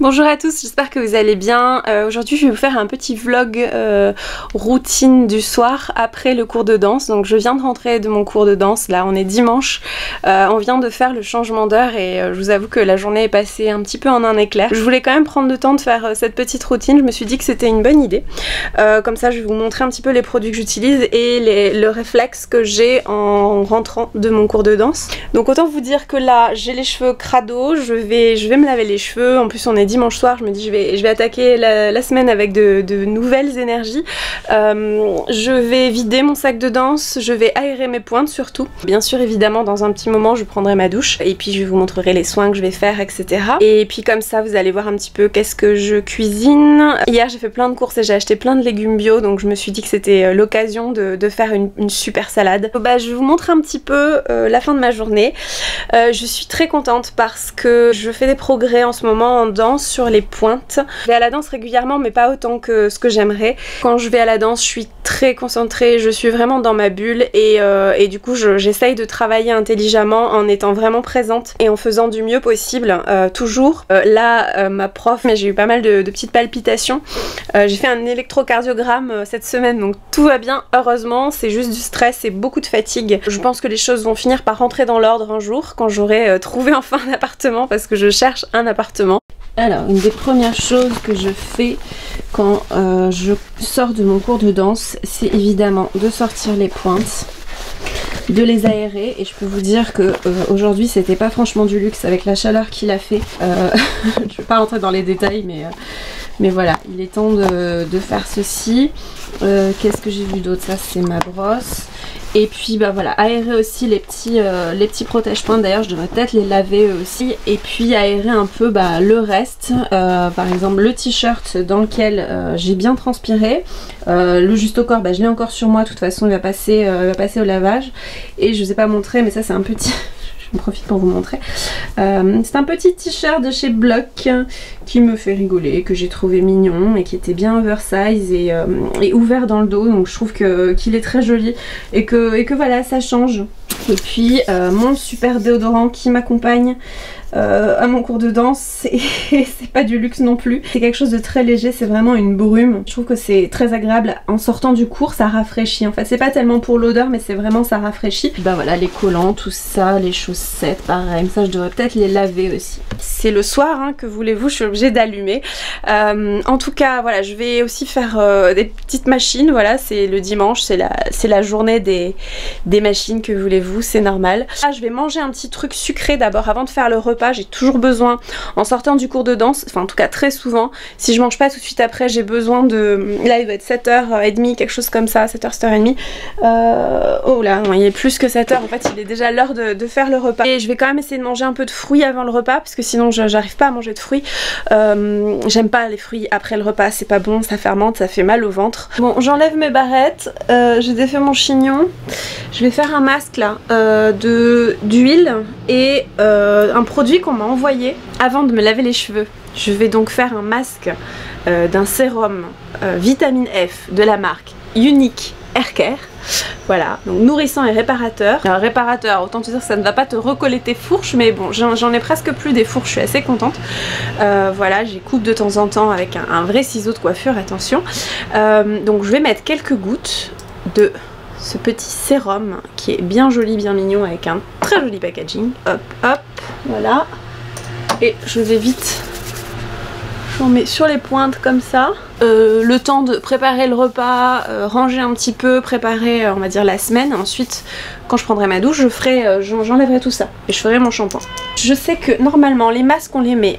Bonjour à tous, j'espère que vous allez bien. Aujourd'hui je vais vous faire un petit vlog routine du soir après le cours de danse. Donc je viens de rentrer de mon cours de danse, là on est dimanche, on vient de faire le changement d'heure et je vous avoue que la journée est passée un petit peu en un éclair. Je voulais quand même prendre le temps de faire cette petite routine, je me suis dit que c'était une bonne idée. Comme ça je vais vous montrer un petit peu les produits que j'utilise et le réflexe que j'ai en rentrant de mon cours de danse. Donc autant vous dire que là j'ai les cheveux crado, je vais me laver les cheveux, en plus on est dimanche soir, je me dis je vais attaquer la semaine avec de nouvelles énergies. Je vais vider mon sac de danse, je vais aérer mes pointes surtout. Bien sûr évidemment dans un petit moment je prendrai ma douche et puis je vous montrerai les soins que je vais faire, etc. Et puis comme ça vous allez voir un petit peu qu'est-ce que je cuisine. Hier j'ai fait plein de courses et j'ai acheté plein de légumes bio, donc je me suis dit que c'était l'occasion de faire une super salade. Bah, je vais vous montrer un petit peu la fin de ma journée. Je suis très contente parce que je fais des progrès en ce moment en danse sur les pointes. Je vais à la danse régulièrement mais pas autant que ce que j'aimerais. Quand je vais à la danse je suis très concentrée, je suis vraiment dans ma bulle et du coup j'essaye de travailler intelligemment en étant vraiment présente et en faisant du mieux possible toujours. Là ma prof, mais j'ai eu pas mal de petites palpitations. J'ai fait un électrocardiogramme cette semaine donc tout va bien heureusement, c'est juste du stress et beaucoup de fatigue. Je pense que les choses vont finir par rentrer dans l'ordre un jour quand j'aurai trouvé enfin un appartement parce que je cherche un appartement. Alors, une des premières choses que je fais quand je sors de mon cours de danse, c'est évidemment de sortir les pointes, de les aérer, et je peux vous dire que aujourd'hui c'était pas franchement du luxe avec la chaleur qu'il a fait. Je vais pas rentrer dans les détails mais voilà, il est temps de faire ceci. Qu'est-ce que j'ai vu d'autre? Ça c'est ma brosse. Et puis bah voilà, aérer aussi les petits protège-pointes, d'ailleurs je devrais peut-être les laver aussi. Et puis aérer un peu bah, le reste, par exemple le t-shirt dans lequel j'ai bien transpiré. Le juste au corps, bah, je l'ai encore sur moi, de toute façon il va passer au lavage. Et je vous ai pas montré mais ça c'est un petit... Je profite pour vous montrer. C'est un petit t-shirt de chez Block qui me fait rigoler, que j'ai trouvé mignon et qui était bien oversize et ouvert dans le dos, donc je trouve qu'il est très joli et que voilà, ça change. Et puis mon super déodorant qui m'accompagne à mon cours de danse, et c'est pas du luxe non plus, c'est quelque chose de très léger, c'est vraiment une brume. Je trouve que c'est très agréable en sortant du cours, ça rafraîchit en fait, c'est pas tellement pour l'odeur mais c'est vraiment ça rafraîchit. Puis bah voilà, les collants, tout ça, les chaussettes pareil, ça je devrais peut-être les laver aussi. C'est le soir hein, que voulez-vous, je suis obligée d'allumer. En tout cas voilà, je vais aussi faire des petites machines, voilà, c'est le dimanche, c'est la journée des machines, que voulez-vous, c'est normal. Là je vais manger un petit truc sucré d'abord avant de faire le repas. J'ai toujours besoin, en sortant du cours de danse, enfin en tout cas très souvent, si je mange pas tout de suite après, j'ai besoin de... Là il doit être 7h30, quelque chose comme ça, 7h, 7h30. Oh là, non, il est plus que 7h, en fait il est déjà l'heure de faire le repas. Et je vais quand même essayer de manger un peu de fruits avant le repas, parce que sinon j'arrive pas à manger de fruits. J'aime pas les fruits après le repas, c'est pas bon, ça fermente, ça fait mal au ventre. Bon, j'enlève mes barrettes, j'ai défait mon chignon. Je vais faire un masque là, d'huile et un produit qu'on m'a envoyé avant de me laver les cheveux. Je vais donc faire un masque d'un sérum vitamine F de la marque Unique Haircare. Voilà, donc nourrissant et réparateur. Alors réparateur, autant te dire que ça ne va pas te recoller tes fourches, mais bon, j'en ai presque plus des fourches, je suis assez contente. Voilà, j'y coupe de temps en temps avec un vrai ciseau de coiffure, attention. Donc je vais mettre quelques gouttes de ce petit sérum qui est bien joli, bien mignon, avec un très joli packaging. Hop, hop, voilà. Et je vais vite, j'en mets sur les pointes comme ça. Le temps de préparer le repas, ranger un petit peu, préparer on va dire la semaine. Ensuite quand je prendrai ma douche, j'enlèverai tout ça et je ferai mon shampoing. Je sais que normalement les masques on les met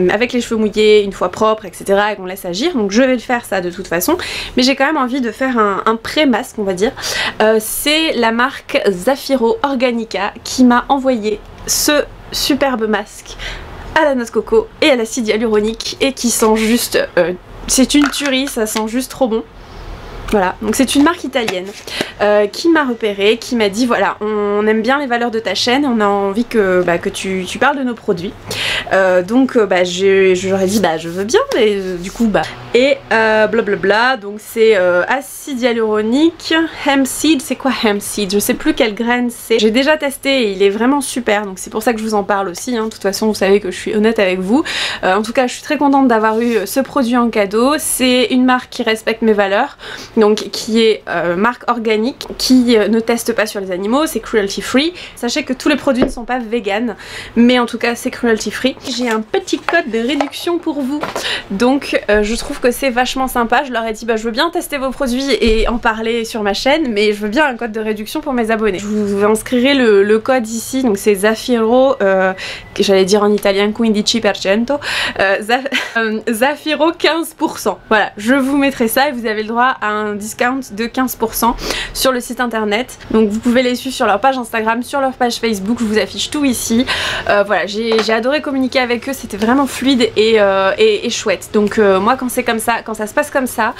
avec les cheveux mouillés, une fois propres, etc. et qu'on laisse agir, donc je vais le faire ça de toute façon, mais j'ai quand même envie de faire un pré-masque on va dire. C'est la marque Zafiro Organica qui m'a envoyé ce superbe masque à la noix de coco et à l'acide hyaluronique et qui sent juste... c'est une tuerie, ça sent juste trop bon. Voilà, donc c'est une marque italienne qui m'a repérée, qui m'a dit voilà, on aime bien les valeurs de ta chaîne, on a envie que tu parles de nos produits. Donc je leur ai dit je veux bien, et du coup et blablabla. Donc c'est acide hyaluronique, hemp seed. C'est quoi hemp seed? Je sais plus quelle graine c'est. J'ai déjà testé et il est vraiment super, donc c'est pour ça que je vous en parle aussi, hein. De toute façon vous savez que je suis honnête avec vous. En tout cas je suis très contente d'avoir eu ce produit en cadeau. C'est une marque qui respecte mes valeurs, donc qui est marque organique, qui ne teste pas sur les animaux, c'est cruelty free. Sachez que tous les produits ne sont pas vegan, mais en tout cas c'est cruelty free. J'ai un petit code de réduction pour vous, donc je trouve que c'est vachement sympa. Je leur ai dit je veux bien tester vos produits et en parler sur ma chaîne, mais je veux bien un code de réduction pour mes abonnés. Je vous inscrirai le code ici, donc c'est Zafiro, j'allais dire en italien 15%, Zafiro 15%. Voilà, je vous mettrai ça et vous avez le droit à un discount de 15% sur le site internet. Donc vous pouvez les suivre sur leur page Instagram, sur leur page Facebook, je vous affiche tout ici. Voilà, j'ai adoré communiquer avec eux, c'était vraiment fluide et chouette. Donc moi quand c'est comme ça, quand ça se passe comme ça,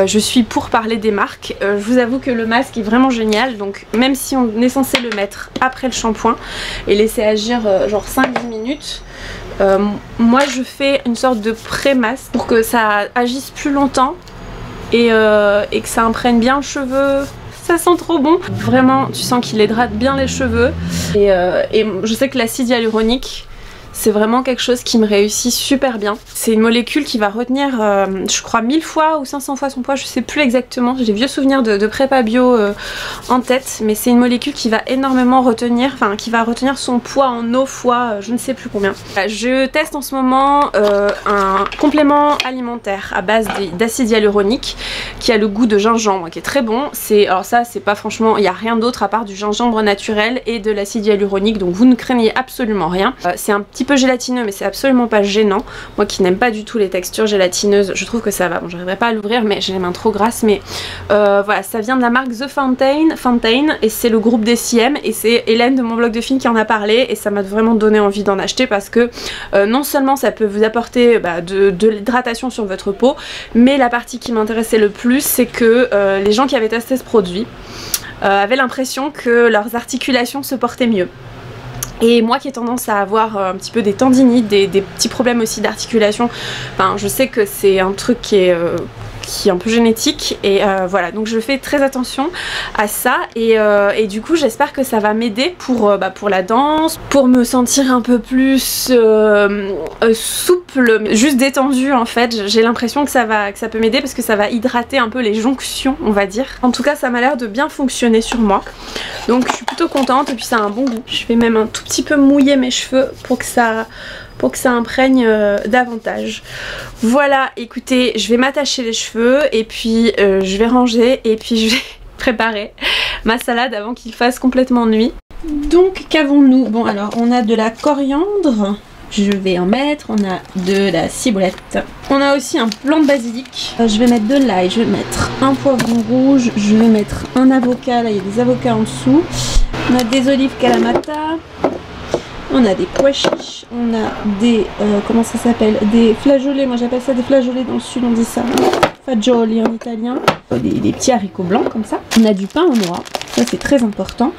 je suis pour parler des marques. Je vous avoue que le masque est vraiment génial, donc même si on est censé le mettre après le shampoing et laisser agir genre 5-10 minutes, moi je fais une sorte de pré-masque pour que ça agisse plus longtemps et que ça imprègne bien le cheveu. Ça sent trop bon. Vraiment, tu sens qu'il hydrate bien les cheveux. Et je sais que l'acide hyaluronique, c'est vraiment quelque chose qui me réussit super bien. C'est une molécule qui va retenir, je crois 1000 fois ou 500 fois son poids, je sais plus exactement. J'ai des vieux souvenirs de prépa bio en tête, mais c'est une molécule qui va énormément retenir, enfin qui va retenir son poids en eau fois je ne sais plus combien. Je teste en ce moment un complément alimentaire à base d'acide hyaluronique qui a le goût de gingembre, qui est très bon. Alors ça, c'est pas franchement, il n'y a rien d'autre à part du gingembre naturel et de l'acide hyaluronique, donc vous ne craignez absolument rien. C'est un petit peu gélatineux, mais c'est absolument pas gênant. Moi qui n'aime pas du tout les textures gélatineuses, je trouve que ça va. Bon, j'arriverai pas à l'ouvrir, mais j'ai les mains trop grasses, mais voilà, ça vient de la marque The Fountain et c'est le groupe DCM, et c'est Hélène de mon blog de filles qui en a parlé, et ça m'a vraiment donné envie d'en acheter parce que non seulement ça peut vous apporter de l'hydratation sur votre peau, mais la partie qui m'intéressait le plus, c'est que les gens qui avaient testé ce produit avaient l'impression que leurs articulations se portaient mieux. Et moi qui ai tendance à avoir un petit peu des tendinites, des petits problèmes aussi d'articulation, enfin je sais que c'est un truc qui est un peu génétique, et voilà, donc je fais très attention à ça, et du coup j'espère que ça va m'aider pour la danse, pour me sentir un peu plus souple, juste détendue en fait. J'ai l'impression que ça peut m'aider parce que ça va hydrater un peu les jonctions, on va dire. En tout cas ça m'a l'air de bien fonctionner sur moi, donc je suis plutôt contente, et puis ça a un bon goût. Je vais même un tout petit peu mouiller mes cheveux pour que ça imprègne davantage. Voilà, écoutez, je vais m'attacher les cheveux, et puis je vais ranger, et puis je vais préparer ma salade avant qu'il fasse complètement nuit. Donc qu'avons-nous? Bon, alors on a de la coriandre, je vais en mettre, on a de la ciboulette, on a aussi un plant de basilic, je vais mettre de l'ail, je vais mettre un poivron rouge, je vais mettre un avocat, là il y a des avocats en dessous, on a des olives kalamata, on a des pois chiches, on a des, comment ça s'appelle, des flageolets, moi j'appelle ça des flageolets, dans le sud on dit ça, fagioli en italien, des petits haricots blancs comme ça. On a du pain au noix, ça c'est très important.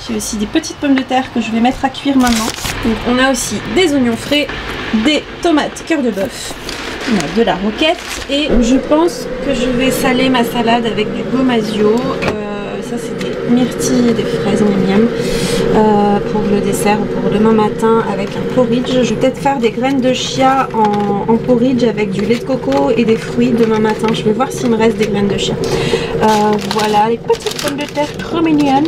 J'ai aussi des petites pommes de terre que je vais mettre à cuire maintenant. Donc on a aussi des oignons frais, des tomates cœur de bœuf, on a de la roquette, et je pense que je vais saler ma salade avec du gomasio. Ça c'est des myrtilles et des fraises en miam pour le dessert ou pour demain matin avec un porridge. Je vais peut-être faire des graines de chia en porridge avec du lait de coco et des fruits demain matin. Je vais voir s'il me reste des graines de chia. Voilà, les petites pommes de terre trop mignonnes.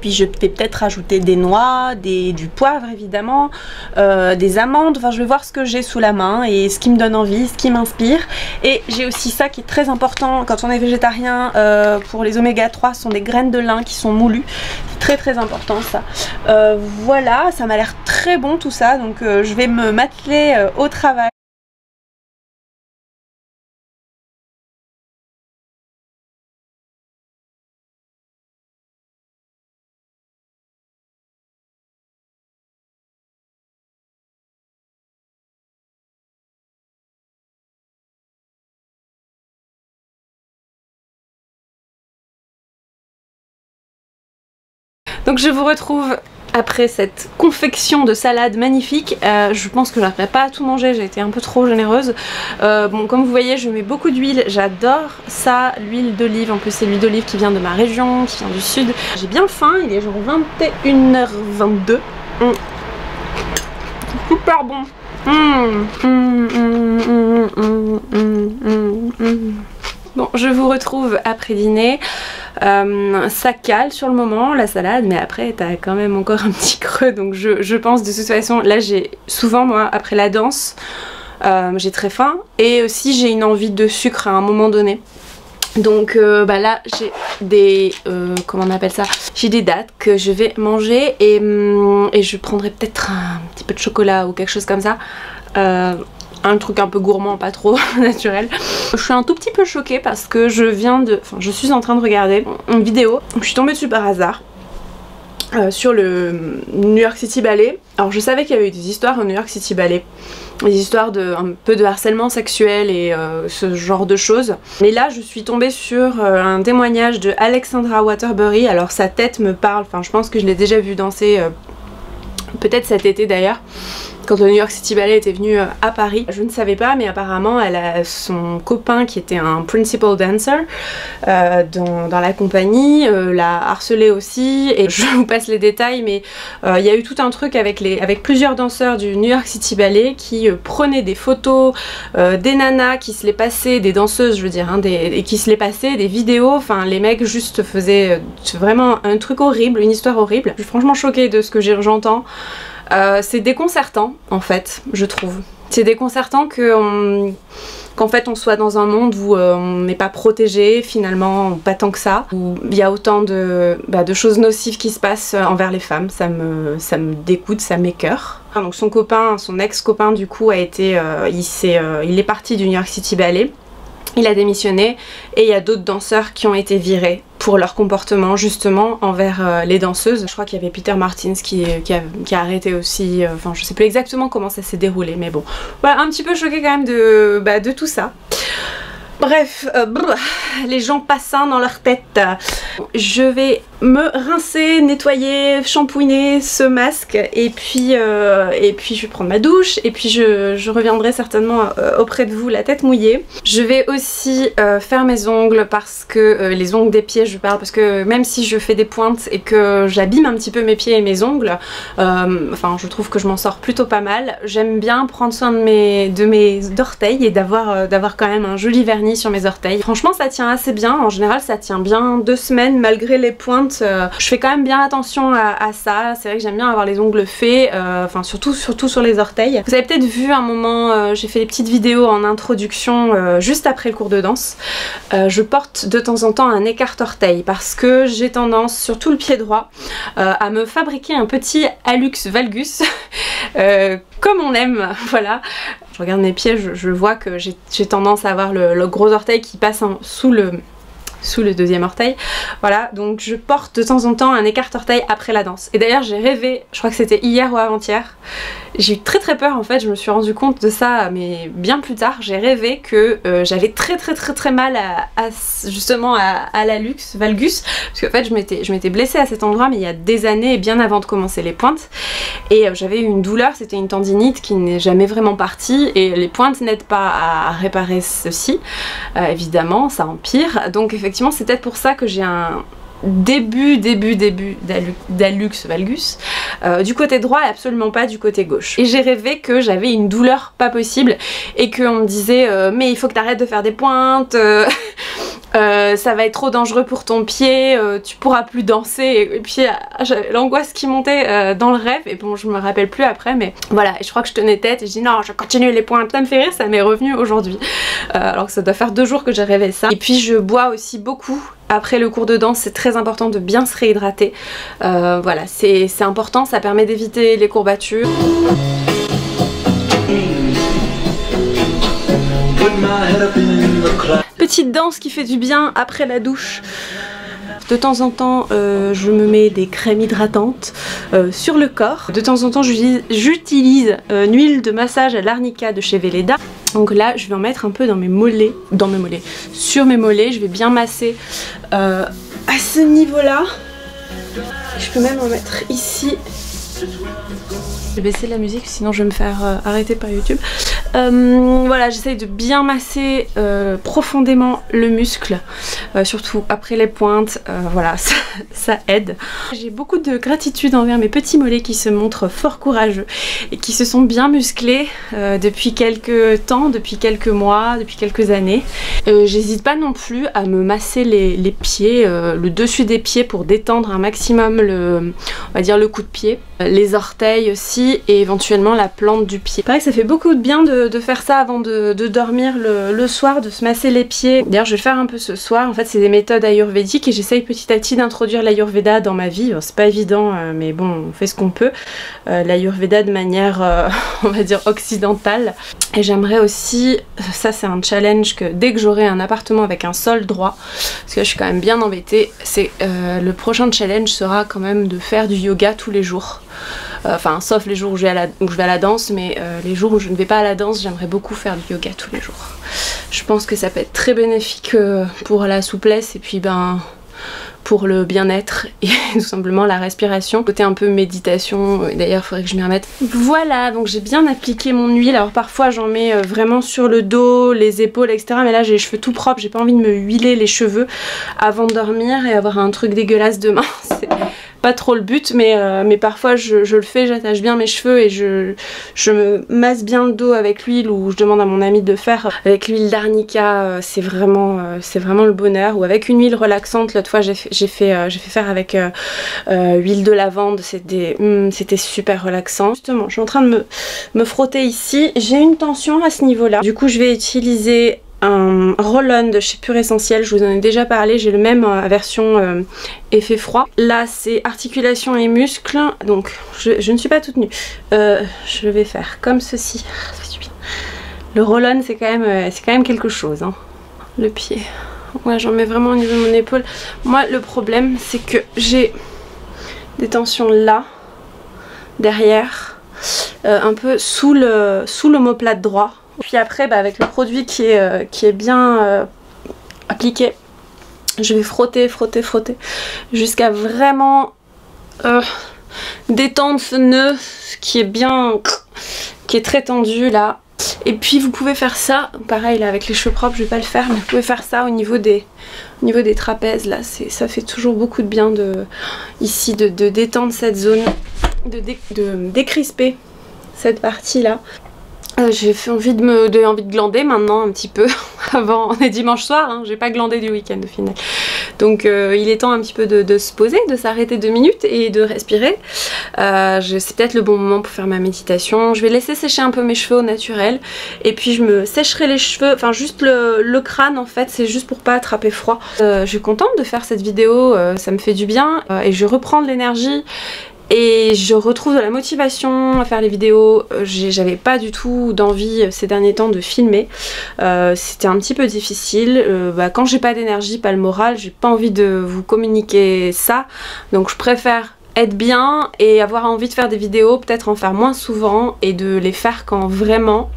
Puis je vais peut-être rajouter des noix, du poivre évidemment, des amandes. Enfin je vais voir ce que j'ai sous la main et ce qui me donne envie, ce qui m'inspire. Et j'ai aussi ça qui est très important quand on est végétarien pour les oméga 3, ce sont des graines de lin qui sont moulues. C'est très important ça. Voilà, ça m'a l'air très bon tout ça, donc je vais me m'atteler au travail. Donc je vous retrouve après cette confection de salade magnifique. Je pense que je n'arriverai pas à tout manger, j'ai été un peu trop généreuse. Bon, comme vous voyez, je mets beaucoup d'huile, j'adore ça, l'huile d'olive. En plus c'est l'huile d'olive qui vient de ma région, qui vient du sud. J'ai bien faim, il est genre 21h22. Super bon. Bon, je vous retrouve après dîner. Ça cale sur le moment la salade, mais après t'as quand même encore un petit creux, donc je pense de toute façon, là j'ai souvent, moi après la danse, j'ai très faim et aussi j'ai une envie de sucre à un moment donné. Donc bah là j'ai des comment on appelle ça, j'ai des dattes que je vais manger et je prendrai peut-être un petit peu de chocolat ou quelque chose comme ça, un truc un peu gourmand, pas trop naturel. Je suis un tout petit peu choquée parce que je suis en train de regarder une vidéo, je suis tombée dessus par hasard sur le New York City Ballet. Alors je savais qu'il y avait eu des histoires au New York City Ballet, des histoires de un peu de harcèlement sexuel et ce genre de choses. Mais là je suis tombée sur un témoignage de Alexandra Waterbury. Alors sa tête me parle, enfin je pense que je l'ai déjà vue danser peut-être cet été d'ailleurs, quand le New York City Ballet était venu à Paris. Je ne savais pas, mais apparemment elle a son copain qui était un principal dancer dans la compagnie, l'a harcelé aussi, et je vous passe les détails, mais il y a eu tout un truc avec plusieurs danseurs du New York City Ballet qui prenaient des photos des nanas qui se les passaient, des danseuses je veux dire, hein, et qui se les passaient, des vidéos, enfin les mecs juste faisaient vraiment un truc horrible, une histoire horrible. Je suis franchement choquée de ce que j'entends. C'est déconcertant en fait, je trouve. C'est déconcertant qu'en fait on soit dans un monde où on n'est pas protégé finalement, pas tant que ça, où il y a autant de choses nocives qui se passent envers les femmes. Ça me dégoûte, ça m'écoeure. Donc son copain, son ex-copain du coup a été, il est parti du New York City Ballet. Il a démissionné et il y a d'autres danseurs qui ont été virés pour leur comportement justement envers les danseuses. Je crois qu'il y avait Peter Martins qui a arrêté aussi, enfin je sais plus exactement comment ça s'est déroulé, mais bon. Voilà, un petit peu choquée quand même de tout ça. Bref, les gens passants dans leur tête. Je vais me rincer, nettoyer, shampouiner ce masque et puis je vais prendre ma douche et puis je reviendrai certainement auprès de vous la tête mouillée. Je vais aussi faire mes ongles parce que les ongles des pieds je parle, parce que même si je fais des pointes et que j'abîme un petit peu mes pieds et mes ongles, enfin je trouve que je m'en sors plutôt pas mal. J'aime bien prendre soin de mes orteils et d'avoir quand même un joli vernis sur mes orteils. Franchement ça tient assez bien, en général ça tient bien 2 semaines malgré les pointes. Je fais quand même bien attention à ça. C'est vrai que j'aime bien avoir les ongles faits, enfin surtout sur les orteils. Vous avez peut-être vu un moment, j'ai fait des petites vidéos en introduction juste après le cours de danse. Je porte de temps en temps un écarte-orteil parce que j'ai tendance, surtout le pied droit, à me fabriquer un petit hallux valgus comme on aime, voilà. Je regarde mes pieds, je vois que j'ai tendance à avoir le gros orteil qui passe sous le deuxième orteil, voilà, donc je porte de temps en temps un écarte-orteil après la danse. Et d'ailleurs j'ai rêvé, je crois que c'était hier ou avant-hier, j'ai eu très peur en fait, je me suis rendu compte de ça mais bien plus tard. J'ai rêvé que j'avais très mal justement à l'hallux valgus, parce qu'en fait je m'étais blessée à cet endroit mais il y a des années, bien avant de commencer les pointes, et j'avais eu une douleur, c'était une tendinite qui n'est jamais vraiment partie et les pointes n'aident pas à réparer ceci, évidemment ça empire, donc effectivement c'est peut-être pour ça que j'ai un début d'hallux valgus du côté droit et absolument pas du côté gauche. Et j'ai rêvé que j'avais une douleur pas possible et qu'on me disait mais il faut que t'arrêtes de faire des pointes, ça va être trop dangereux pour ton pied, tu pourras plus danser, et puis l'angoisse qui montait dans le rêve, et bon je me rappelle plus après, mais voilà, et je crois que je tenais tête et je dis non je continue les pointes, ça me fait rire, ça m'est revenu aujourd'hui, alors que ça doit faire 2 jours que j'ai rêvé ça. Et puis je bois aussi beaucoup après le cours de danse, c'est très important de bien se réhydrater, voilà, c'est important, ça permet d'éviter les courbatures. Petite danse qui fait du bien après la douche. De temps en temps, je me mets des crèmes hydratantes sur le corps. De temps en temps, j'utilise une huile de massage à l'arnica de chez Velleda. Donc là, je vais en mettre un peu dans mes mollets, sur mes mollets. Je vais bien masser à ce niveau-là. Je peux même en mettre ici. Je vais baisser la musique sinon je vais me faire arrêter par YouTube. Voilà, j'essaye de bien masser profondément le muscle, surtout après les pointes, voilà, ça aide. J'ai beaucoup de gratitude envers mes petits mollets qui se montrent fort courageux et qui se sont bien musclés depuis quelques temps, depuis quelques mois, depuis quelques années. J'hésite pas non plus à me masser les pieds, le dessus des pieds pour détendre un maximum on va dire le coup de pied, les orteils aussi et éventuellement la plante du pied. Pareil que ça fait beaucoup de bien de faire ça avant de dormir le soir, de se masser les pieds. D'ailleurs je vais le faire un peu ce soir, en fait c'est des méthodes ayurvédiques et j'essaye petit à petit d'introduire l'ayurveda dans ma vie. C'est pas évident mais bon on fait ce qu'on peut. L'ayurveda de manière on va dire occidentale. Et j'aimerais aussi, ça c'est un challenge que dès que j'aurai un appartement avec un sol droit, parce que là, je suis quand même bien embêtée, c'est le prochain challenge sera quand même de faire du yoga tous les jours. Enfin sauf les jours où je vais à la danse, mais les jours où je ne vais pas à la danse, j'aimerais beaucoup faire du yoga tous les jours. Je pense que ça peut être très bénéfique pour la souplesse et puis ben pour le bien-être et tout simplement la respiration, côté un peu méditation, d'ailleurs il faudrait que je m'y remette. Voilà, donc j'ai bien appliqué mon huile, alors parfois j'en mets vraiment sur le dos, les épaules etc, mais là j'ai les cheveux tout propres, j'ai pas envie de me huiler les cheveux avant de dormir et avoir un truc dégueulasse demain. C'est pas trop le but, mais parfois je le fais, j'attache bien mes cheveux et je me masse bien le dos avec l'huile, ou je demande à mon ami de le faire avec l'huile d'arnica, c'est vraiment le bonheur, ou avec une huile relaxante. L'autre fois j'ai fait faire avec huile de lavande, c'était super relaxant. Justement je suis en train de me frotter ici, j'ai une tension à ce niveau là, du coup je vais utiliser un roll-on de chez Pure Essentiel, je vous en ai déjà parlé, j'ai le même version effet froid. Là c'est articulation et muscles, donc je ne suis pas toute nue. Je vais faire comme ceci. Le roll-on c'est quand même quelque chose, hein. Le pied. Ouais, j'en mets vraiment au niveau de mon épaule. Moi le problème c'est que j'ai des tensions là, derrière, un peu sous l'omoplate droit. Puis après bah, avec le produit qui est bien appliqué, je vais frotter jusqu'à vraiment détendre ce nœud qui est très tendu là. Et puis vous pouvez faire ça, pareil là avec les cheveux propres je vais pas le faire, mais vous pouvez faire ça au niveau des trapèzes là, ça fait toujours beaucoup de bien ici de détendre cette zone, de décrisper cette partie là. J'ai envie de glander maintenant un petit peu. Avant, on est dimanche soir, hein, j'ai pas glandé du week-end au final. Donc il est temps un petit peu de se poser, de s'arrêter 2 minutes et de respirer. C'est peut-être le bon moment pour faire ma méditation. Je vais laisser sécher un peu mes cheveux au naturel. Et puis je me sécherai les cheveux, enfin juste le crâne en fait, c'est juste pour pas attraper froid. Je suis contente de faire cette vidéo, ça me fait du bien et je reprends de l'énergie. Et je retrouve de la motivation à faire les vidéos. J'avais pas du tout d'envie ces derniers temps de filmer. C'était un petit peu difficile. Quand j'ai pas d'énergie, pas le moral, j'ai pas envie de vous communiquer ça. Donc je préfère être bien et avoir envie de faire des vidéos, peut-être en faire moins souvent et de les faire quand vraiment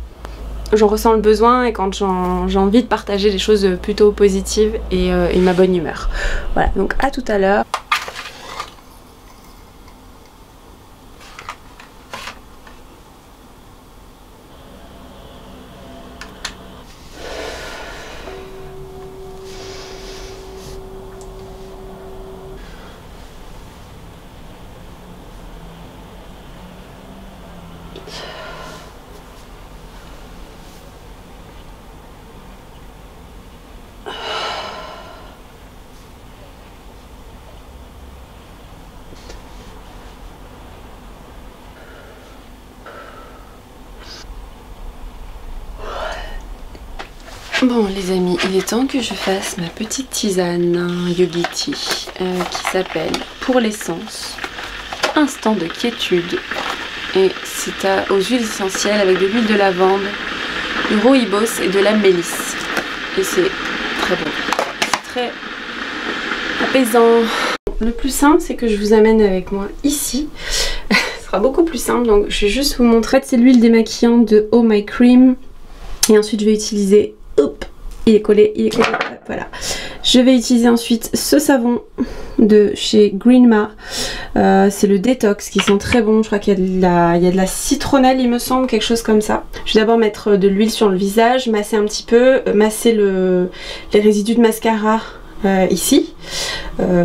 j'en ressens le besoin et quand j'ai envie de partager des choses plutôt positives et ma bonne humeur. Voilà, donc à tout à l'heure. Bon les amis, il est temps que je fasse ma petite tisane Yogi Tea qui s'appelle Pour l'essence, instant de quiétude, et c'est aux huiles essentielles avec de l'huile de lavande, du rooibos et de la mélisse, et c'est très bon, c'est très apaisant. Le plus simple c'est que je vous amène avec moi ici. Ce sera beaucoup plus simple, donc je vais juste vous montrer. C'est l'huile démaquillante de Oh My Cream et ensuite je vais utiliser, hop, il est collé, voilà. Je vais utiliser ensuite ce savon de chez Greenma. C'est le détox qui sent très bon. Je crois qu'il y a de la citronnelle, il me semble, quelque chose comme ça. Je vais d'abord mettre de l'huile sur le visage, masser un petit peu, masser les résidus de mascara ici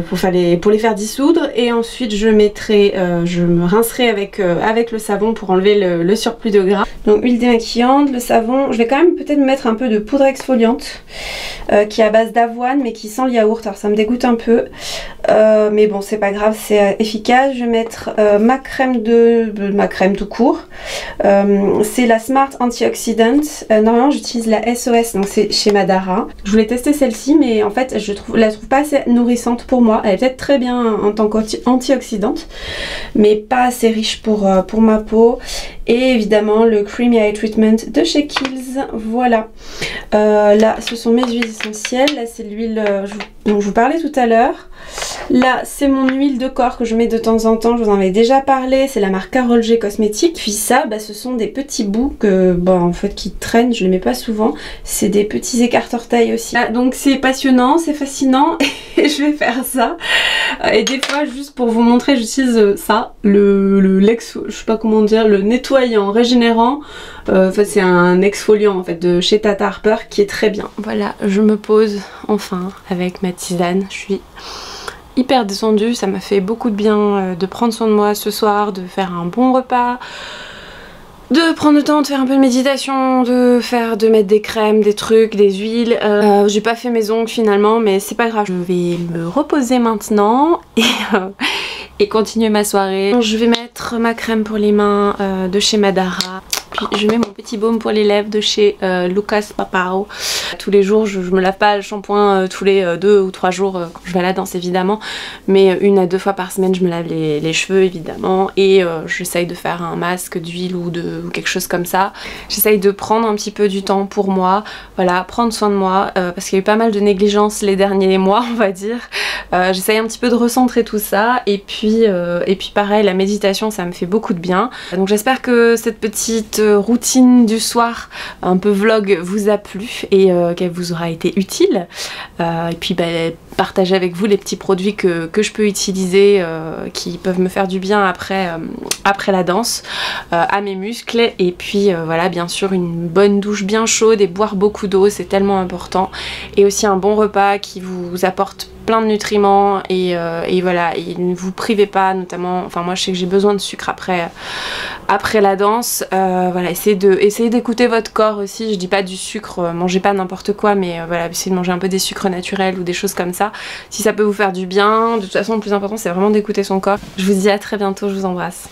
pour les faire dissoudre, et ensuite je me rincerai avec le savon pour enlever le surplus de gras. Donc huile démaquillante, le savon, je vais quand même peut-être mettre un peu de poudre exfoliante qui est à base d'avoine mais qui sent le yaourt, alors ça me dégoûte un peu, mais bon c'est pas grave, c'est efficace. Je vais mettre ma crème tout court, c'est la Smart Antioxidant, normalement j'utilise la SOS, donc c'est chez Madara. Je voulais tester celle-ci mais en fait je la trouve pas assez nourrissante pour moi. Elle est peut-être très bien en tant qu'antioxydante mais pas assez riche pour ma peau. Et évidemment le Creamy Eye Treatment de chez Kiehl's, voilà. Là ce sont mes huiles essentielles, là c'est l'huile dont je vous parlais tout à l'heure. Là c'est mon huile de corps que je mets de temps en temps, je vous en avais déjà parlé, c'est la marque Carol G Cosmetics. Puis ça, ce sont des petits bouts que, en fait qui traînent, je les mets pas souvent, c'est des petits écarte-orteils aussi. Là, donc c'est passionnant, c'est fascinant et je vais faire ça. Et des fois juste pour vous montrer j'utilise ça, je sais pas comment dire, le nettoyant régénérant. Enfin, c'est un exfoliant en fait de chez Tata Harper qui est très bien. Voilà, je me pose enfin avec ma tisane. Je suis hyper descendue, ça m'a fait beaucoup de bien de prendre soin de moi ce soir, de faire un bon repas, de prendre le temps de faire un peu de méditation, de mettre des crèmes, des trucs, des huiles. J'ai pas fait mes ongles finalement, mais c'est pas grave. Je vais me reposer maintenant et continuer ma soirée. Je vais mettre ma crème pour les mains de chez Madara. Puis je mets mon petit baume pour les lèvres de chez Lucas Papao. Tous les jours, je me lave pas le shampoing tous les 2 ou 3 jours quand je vais à la danse évidemment, mais 1 à 2 fois par semaine je me lave les cheveux évidemment, et j'essaye de faire un masque d'huile ou quelque chose comme ça. J'essaye de prendre un petit peu du temps pour moi, voilà, prendre soin de moi, parce qu'il y a eu pas mal de négligence les derniers mois on va dire. J'essaye un petit peu de recentrer tout ça, et puis pareil, la méditation ça me fait beaucoup de bien. Donc j'espère que cette petite routine du soir un peu vlog vous a plu et qu'elle vous aura été utile, et puis partager avec vous les petits produits que je peux utiliser qui peuvent me faire du bien après la danse à mes muscles. Et puis voilà, bien sûr une bonne douche bien chaude et boire beaucoup d'eau, c'est tellement important, et aussi un bon repas qui vous apporte plein de nutriments, et voilà, et ne vous privez pas, notamment, enfin moi je sais que j'ai besoin de sucre après la danse. Voilà, essayez d'écouter votre corps aussi. Je dis pas du sucre, mangez pas n'importe quoi, mais voilà, essayez de manger un peu des sucres naturels ou des choses comme ça si ça peut vous faire du bien. De toute façon le plus important c'est vraiment d'écouter son corps. Je vous dis à très bientôt, je vous embrasse.